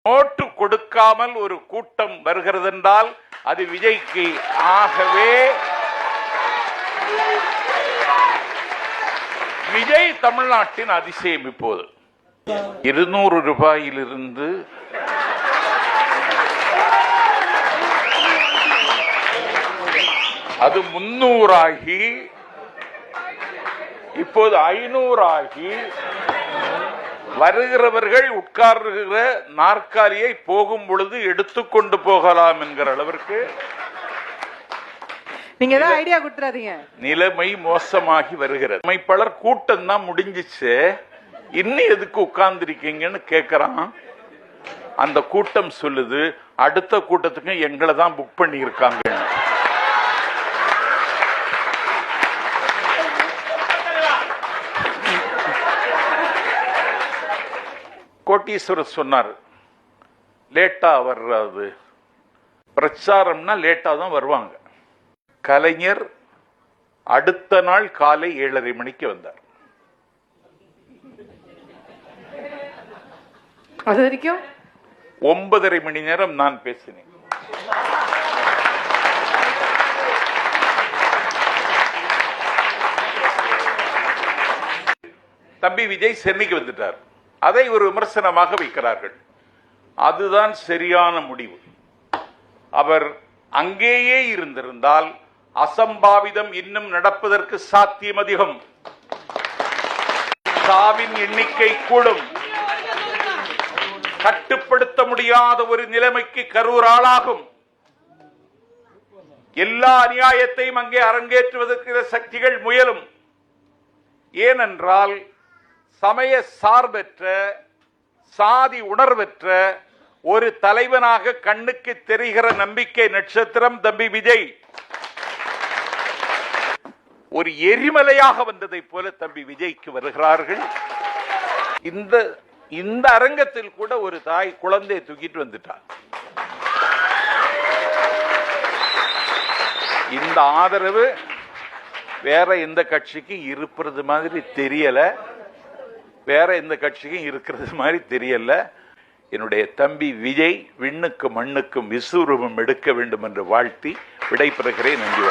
Note கொடுக்காமல் ஒரு கூட்டம் வருகிறது என்றால் அது விஜய்க்கு. ஆகவே விஜய் தமிழ்நாட்டின் அதிசயம். இப்போது 200 ரூபாயிலிருந்து அது 300 ஆகி இப்போது 500 ஆகி வருகிறவர்கள் உட்கார்கிற நாற்காலியை போகும் பொழுது எடுத்துக்கொண்டு போகலாம் என்கிற அளவிற்கு நீங்க ஏதாவது ஐடியா கொடுத்துறாதீங்க. நிலைமை மோசமாகி வருகிறது. அமைப்பாளர் கூட்டம் தான் முடிஞ்சிச்சு, இன்னும் எதுக்கு உட்கார்ந்துருக்கீங்கன்னு கேட்கறான். அந்த கூட்டம் சொல்லுது அடுத்த கூட்டத்துக்கு எங்களை தான் புக் பண்ணி இருக்காங்க. கோட்டீஸ்வரர் சொன்னார், லேட்டா வர்றது பிரச்சாரம்னா லேட்டா தான் வருவாங்க. கலைஞர் அடுத்த நாள் காலை 7:30 மணிக்கு வந்தார். அது வரைக்கும் 9:30 மணி நேரம் நான் பேசினேன். தம்பி விஜய் சென்னைக்கு வந்துட்டார். அதை ஒரு விமர்சனமாக வைக்கிறார்கள். அதுதான் சரியான முடிவு. அவர் அங்கேயே இருந்திருந்தால் அசம்பாவிதம் இன்னும் நடப்பதற்கு சாத்தியம் அதிகம். சாவின் எண்ணிக்கை கூடும். கட்டுப்படுத்த முடியாத ஒரு நிலைமைக்கு கரூர் ஆளாகும். எல்லா அநியாயத்தையும் அங்கே அரங்கேற்றுவதற்கு சக்திகள் முயலும். ஏனென்றால் சமய சார்பற்ற, சாதி உணர்வற்ற ஒரு தலைவனாக கண்ணுக்கு தெரிகிற நம்பிக்கை நட்சத்திரம் தம்பி விஜய். ஒரு எரிமலையாக வந்ததை போல தம்பி விஜய்க்கு வருகிறார்கள். இந்த அரங்கத்தில் கூட ஒரு தாய் குழந்தையை தூக்கிட்டு வந்துட்டார். இந்த ஆதரவு வேற எந்த கட்சிக்கு இருப்பது மாதிரி தெரியல, வேற எந்த கட்சிக்கும் இருக்கிறது மாதிரி தெரியல. என்னுடைய தம்பி விஜய் விண்ணுக்கும் மண்ணுக்கும் விஸ்வரூபம் எடுக்க வேண்டும் என்று வாழ்த்தி விடைபெறுகிறேன். நன்றி.